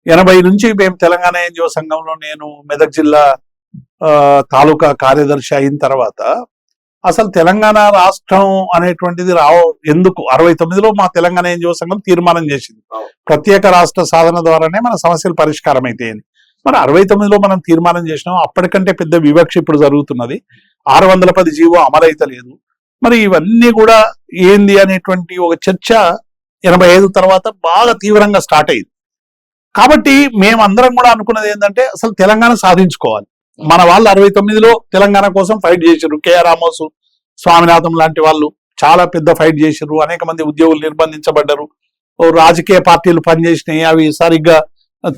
80 నుంచి మేము తెలంగాణ ఎన్జిఓ సంఘంలో నేను మెదక్ జిల్లా తాలూకా కార్యదర్శి అయిన తర్వాత అసలు తెలంగాణ రాష్ట్రం అనేటువంటిది ఎందుకు 69లో మా తెలంగాణ ఎన్జిఓ సంఘం తీర్మానం చేసింది ప్రత్యేక రాష్ట్ర సాధన ద్వారానే మన సమస్యలు పరిష్కారం అయితే. మరి 69లో మనం తీర్మానం చేసినాం. అప్పటికంటే పెద్ద వివక్ష ఇప్పుడు జరుగుతున్నది. 610 జీవో అమలైతే లేదు. మరి ఇవన్నీ కూడా ఏంది అనేటువంటి ఒక చర్చ 85 తర్వాత బాగా తీవ్రంగా స్టార్ట్ అయింది. కాబట్టి మేమందరం కూడా అనుకున్నది ఏంటంటే అసలు తెలంగాణ సాధించుకోవాలి. మన వాళ్ళు 69లో తెలంగాణ కోసం ఫైట్ చేశారు. కేఆర్ రామోసు, స్వామినాథం లాంటి వాళ్ళు చాలా పెద్ద ఫైట్ చేశారు. అనేక మంది ఉద్యోగులు నిర్బంధించబడ్డారు. రాజకీయ పార్టీలు పనిచేసినాయి, అవి సరిగ్గా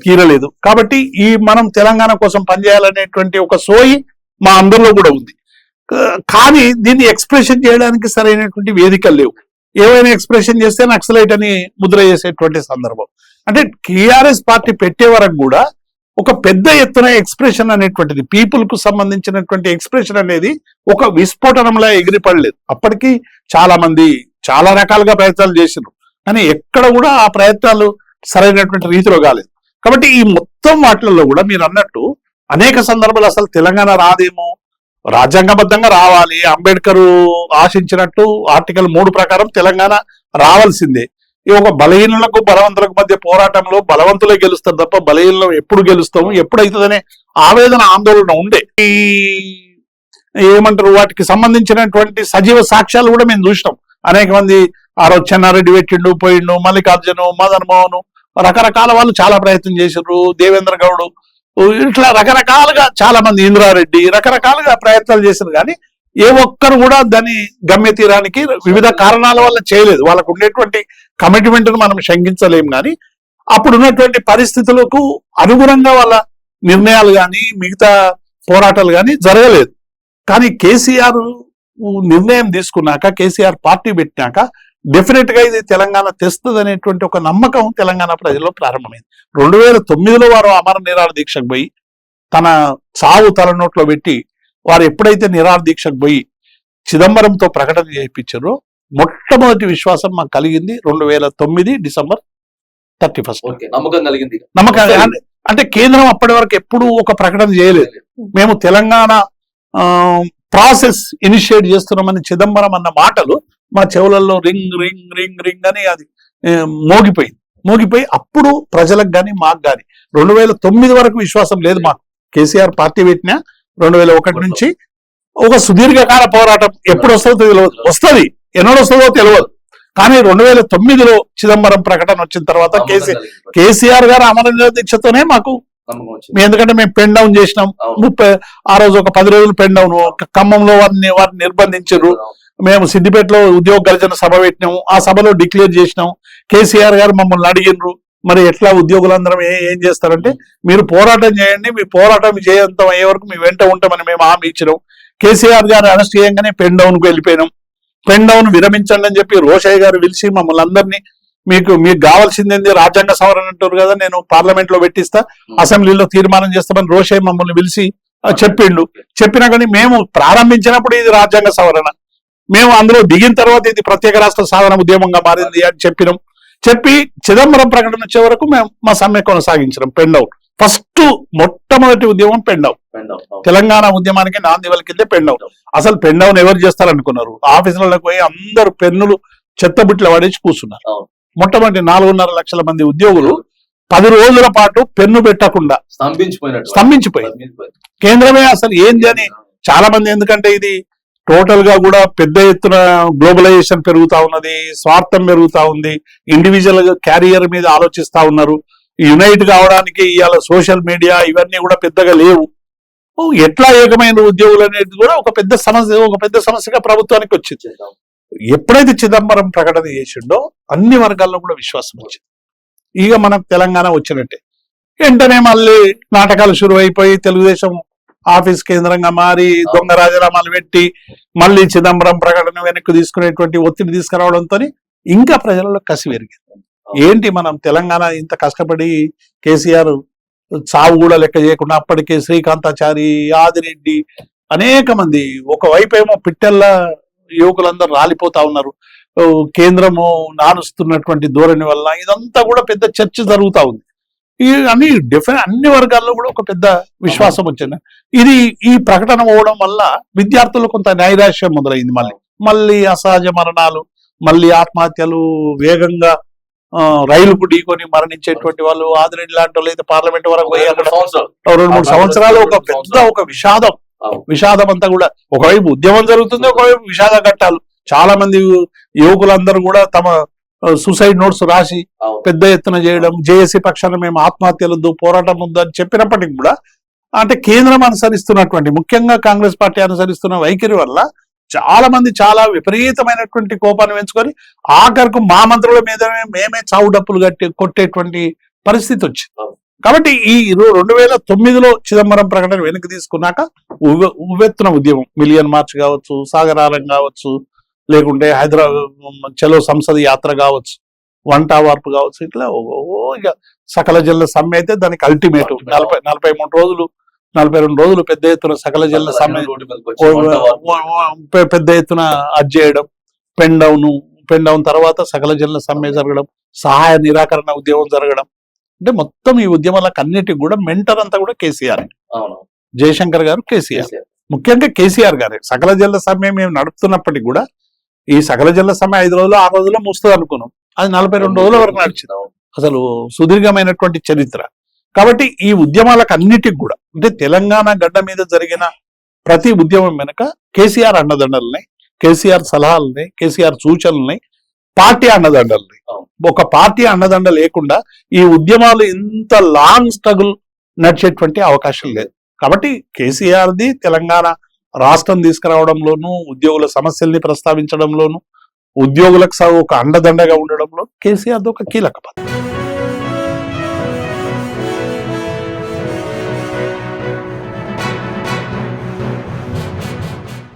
తీరలేదు. కాబట్టి ఈ మనం తెలంగాణ కోసం పనిచేయాలనేటువంటి ఒక సోయి మా అందరిలో కూడా ఉంది. కానీ దీన్ని ఎక్స్ప్రెషన్ చేయడానికి సరైనటువంటి వేదికలు లేవు. ఏవైనా ఎక్స్ప్రెషన్ చేస్తే నక్సలైట్ అని ముద్ర చేసేటువంటి సందర్భం. అంటే టీఆర్ఎస్ పార్టీ పెట్టే వరకు కూడా ఒక పెద్ద ఎత్తున ఎక్స్ప్రెషన్ అనేటువంటిది, పీపుల్ కు సంబంధించినటువంటి ఎక్స్ప్రెషన్ అనేది ఒక విస్ఫోటనంలా ఎగిరిపడలేదు. అప్పటికి చాలా మంది చాలా రకాలుగా ప్రయత్నాలు చేసినారు, కానీ ఎక్కడ కూడా ఆ ప్రయత్నాలు సరైనటువంటి రీతిలో కాలేదు. కాబట్టి ఈ మొత్తం వాటిల్లో కూడా మీరు అన్నట్టు అనేక సందర్భాలు అసలు తెలంగాణ రాదేమో, రాజ్యాంగబద్ధంగా రావాలి, అంబేద్కర్ ఆశించినట్టు ఆర్టికల్ 3 ప్రకారం తెలంగాణ రావాల్సిందే. ఈ ఒక బలహీనులకు బలవంతులకు మధ్య పోరాటంలో బలవంతులే గెలుస్తారు తప్ప బలహీనం ఎప్పుడు గెలుస్తాము, ఎప్పుడైతుందనే ఆవేదన ఆందోళన ఉండే. ఈ ఏమంటారు వాటికి సంబంధించినటువంటి సజీవ సాక్ష్యాలు కూడా మేము చూసినాం. అనేక మంది ఆ రోజు చెన్నారెడ్డి పెట్టిండు, పోయిండు, మల్లికార్జును, మదన్ మోహన్, రకరకాల వాళ్ళు చాలా ప్రయత్నం చేశారు, దేవేంద్ర గౌడ్, ఇట్లా రకరకాలుగా చాలా మంది, ఇంద్రారెడ్డి, రకరకాలుగా ప్రయత్నాలు చేశారు. కానీ ఏ ఒక్కరు కూడా దాన్ని గమ్య తీరానికి వివిధ కారణాల వల్ల చేయలేదు. వాళ్ళకు ఉండేటువంటి కమిట్మెంట్ ను మనం శంకించలేం. కానీ అప్పుడున్నటువంటి పరిస్థితులకు అనుగుణంగా వాళ్ళ నిర్ణయాలు కానీ మిగతా పోరాటాలు కానీ జరగలేదు. కానీ కేసీఆర్ నిర్ణయం తీసుకున్నాక, కేసీఆర్ పార్టీ పెట్టినాక డెఫినెట్ గా ఇది తెలంగాణ తెస్తుంది అనేటువంటి ఒక నమ్మకం తెలంగాణ ప్రజల్లో ప్రారంభమైంది. 2009లో వారు అమర నిరాహార దీక్షకు పోయి తన చావు తలనోట్లో పెట్టి వారు ఎప్పుడైతే నిరాహార దీక్షకు పోయి చిదంబరంతో ప్రకటన చేయించారో మొట్టమొదటి విశ్వాసం మాకు కలిగింది 2009 డిసెంబర్ 31. నమ్మకం కలిగింది. నమ్మకం అంటే కేంద్రం అప్పటి వరకు ఎప్పుడూ ఒక ప్రకటన చేయలేదు. మేము తెలంగాణ ప్రాసెస్ ఇనిషియేట్ చేస్తున్నామని చిదంబరం అన్న మాటలు మా చెవులలో రింగ్ రింగ్ రింగ్ రింగ్ అని అది మోగిపోయి అప్పుడు ప్రజలకు కానీ మాకు కానీ 2009 వరకు విశ్వాసం లేదు మాకు. కేసీఆర్ పార్టీ పెట్టినా 2001 నుంచి ఒక సుదీర్ఘకాల పోరాటం ఎప్పుడు వస్తుందో తెలియదు, వస్తుంది ఎన్నడూ వస్తుందో తెలియదు. కానీ 2009లో చిదంబరం ప్రకటన వచ్చిన తర్వాత కేసీఆర్ గారు అమర నిరాహార దీక్షతోనే మాకు, ఎందుకంటే మేము పెన్ డౌన్ చేసినాం. ఆ రోజు ఒక 10 రోజులు పెన్ డౌన్, ఖమ్మంలో వారిని నిర్బంధించారు. మేము సిద్దిపేటలో ఉద్యోగ గర్జన సభ పెట్టినాము, ఆ సభలో డిక్లేర్ చేసినాం. కేసీఆర్ గారు మమ్మల్ని అడిగినరు, మరి ఎట్లా ఉద్యోగులందరం ఏం చేస్తారంటే మీరు పోరాటం చేయండి, మీ పోరాటం చేయంత అయ్యే వరకు మీ వెంట ఉంటామని మేము హామీ ఇచ్చినాం. కేసీఆర్ గారు అరెస్ట్ చేయంగానే పెన్ డౌన్ కు వెళ్ళిపోయినాం. పెన్ డౌన్ విరమించండి అని చెప్పి రోషయ్య గారు పిలిచి మమ్మల్ని అందరినీ, మీకు కావాల్సింది రాజ్యాంగ సవరణ అంటారు కదా, నేను పార్లమెంట్ లో పెట్టిస్తా, అసెంబ్లీలో తీర్మానం చేస్తామని రోషయ్య మమ్మల్ని పిలిచి చెప్పిండు. చెప్పినా కానీ మేము ప్రారంభించినప్పుడు ఇది రాజ్యాంగ సవరణ, మేము అందులో దిగిన తర్వాత ఇది ప్రత్యేక రాష్ట్ర సాధన ఉద్యమంగా మారింది అని చెప్పినాం. చెప్పి చిదంబరం ప్రకటన వచ్చే వరకు మేము మా సమ్మె కొనసాగించినాం. పెన్ డౌన్ ఫస్ట్ మొట్టమొదటి ఉద్యమం పెన్ డౌన్. తెలంగాణ ఉద్యమానికి నాంది పలికిందే పెన్ డౌన్. అసలు పెన్ డౌన్ ఎవరు చేస్తారనుకున్నారు? ఆఫీసులకు పోయి అందరు పెన్నులు చెత్తబుట్ల పడేసి కూర్చున్నారు. మొట్టమొదటి 4.5 లక్షల మంది ఉద్యోగులు 10 రోజుల పాటు పెన్ను పెట్టకుండా స్తంభించిపోయింది. కేంద్రమే అసలు ఏంది అని చాలా మంది, ఎందుకంటే ఇది టోటల్ గా కూడా పెద్ద ఎత్తున గ్లోబలైజేషన్ పెరుగుతా ఉన్నది, స్వార్థం పెరుగుతా ఉంది, ఇండివిజువల్ క్యారియర్ మీద ఆలోచిస్తా ఉన్నారు. యునైట్ కావడానికి ఇవాళ సోషల్ మీడియా ఇవన్నీ కూడా పెద్దగా లేవు. ఎట్లా ఏకమైన ఉద్యోగులు అనేది కూడా ఒక పెద్ద సమస్యగా ప్రభుత్వానికి వచ్చింది. ఎప్పుడైతే చిదంబరం ప్రకటన చేసిండో అన్ని వర్గాల్లో కూడా విశ్వాసం వచ్చింది. ఇక మనకు తెలంగాణ వచ్చినట్టే. వెంటనే మళ్ళీ నాటకాలు షురు అయిపోయి తెలుగుదేశం ఆఫీస్ కేంద్రంగా మారి దొంగ రాజీనామాలు పెట్టి మళ్ళీ చిదంబరం ప్రకటన వెనక్కి తీసుకునేటువంటి ఒత్తిడి తీసుకురావడంతో ఇంకా ప్రజలలో కసి పెరిగింది. ఏంటి మనం తెలంగాణ ఇంత కష్టపడి కేసీఆర్ చావు కూడా లెక్క చేయకుండా అప్పటికే శ్రీకాంతాచారి, ఆదిరెడ్డి, అనేక మంది, ఒకవైపు ఏమో పిట్టెల్లా యువకులందరూ రాలిపోతా ఉన్నారు. కేంద్రము నానుస్తున్నటువంటి ధోరణి వల్ల ఇదంతా కూడా పెద్ద చర్చ జరుగుతా ఉంది. అన్ని వర్గాల్లో కూడా ఒక పెద్ద విశ్వాసం వచ్చింది. ఈ ప్రకటన పోవడం వల్ల విద్యార్థులు కొంత నైరాశ్యం మొదలైంది. మళ్ళీ అసహజ మరణాలు, మళ్ళీ ఆత్మహత్యలు, వేగంగా రైలుకు ఢీకొని మరణించేటువంటి వాళ్ళు, ఆదిరెడ్డి లాంటి వాళ్ళు అయితే పార్లమెంట్ వరకు 2-3 సంవత్సరాలు ఒక పెద్ద ఒక విషాదం అంతా కూడా. ఒకవైపు ఉద్యమం జరుగుతుంది, ఒకవైపు విషాద ఘట్టాలు. చాలా మంది యువకులందరూ కూడా తమ సూసైడ్ నోట్స్ రాసి పెద్ద ఎత్తున చేయడం, జేఏసీ పక్షాన మేము ఆత్మహత్యలొద్దు, పోరాటం వద్దు అని చెప్పినప్పటికీ కూడా అంటే కేంద్రం అనుసరిస్తున్నటువంటి, ముఖ్యంగా కాంగ్రెస్ పార్టీ అనుసరిస్తున్న వైఖరి వల్ల చాలా మంది చాలా విపరీతమైనటువంటి కోపాన్ని పెంచుకొని ఆఖరికి మా మంత్రుల మీద మేమే చావు డప్పులు కొట్టేటువంటి పరిస్థితి వచ్చింది. కాబట్టి ఈ 2009లో చిదంబరం ప్రకటన వెనక్కి తీసుకున్నాక ఉవ్వెత్తున ఉద్యమం, మిలియన్ మార్చ్ కావచ్చు, సాగరారం కావచ్చు, లేకుంటే హైదరాబాద్ చలో సంసద్ యాత్ర కావచ్చు, వంట వార్పు కావచ్చు, ఇట్లా ఇక సకల జిల్లా సమ్మె అయితే దానికి అల్టిమేట్ 42 రోజులు పెద్ద ఎత్తున సకల జిల్లా సమ్మె, పెద్ద ఎత్తున అది చేయడం, పెన్ డౌన్ తర్వాత సకల జిల్లా సమ్మె జరగడం, సహాయ నిరాకరణ ఉద్యమం జరగడం. అంటే మొత్తం ఈ ఉద్యమాలకు అన్నిటికి కూడా మెంటర్ అంతా కూడా కేసీఆర్. జయశంకర్ గారు, కేసీఆర్, ముఖ్యంగా కేసీఆర్ గారే. సకల జిల్లా సమ్మె మేము నడుపుతున్నప్పటికీ కూడా ఈ సకల జిల్లా సమ్మె 5 రోజులు 6 రోజుల్లో ముస్తుంది అనుకున్నాం, అది 42 రోజుల వరకు నడిచింది. అసలు సుదీర్ఘమైనటువంటి చరిత్ర. కాబట్టి ఈ ఉద్యమాలకు అన్నిటికి కూడా అంటే తెలంగాణ గడ్డ మీద జరిగిన ప్రతి ఉద్యమం వెనుక కేసీఆర్ అండదండలున్నాయి, కేసీఆర్ సలహాలున్నాయి, కేసీఆర్ సూచనలున్నాయి, పార్టీ అండదండలున్నాయి. ఒక పార్టీ అండదండ లేకుండా ఈ ఉద్యమాలు ఇంత లాంగ్ స్ట్రగుల్ నడిచేటువంటి అవకాశం లేదు. కాబట్టి కేసీఆర్ది తెలంగాణ రాష్ట్రం తీసుకురావడంలోనూ, ఉద్యోగుల సమస్యల్ని ప్రస్తావించడంలోనూ, ఉద్యోగులకు ఒక అండదండగా ఉండడంలో కేసీఆర్ది ఒక కీలక పాత్ర.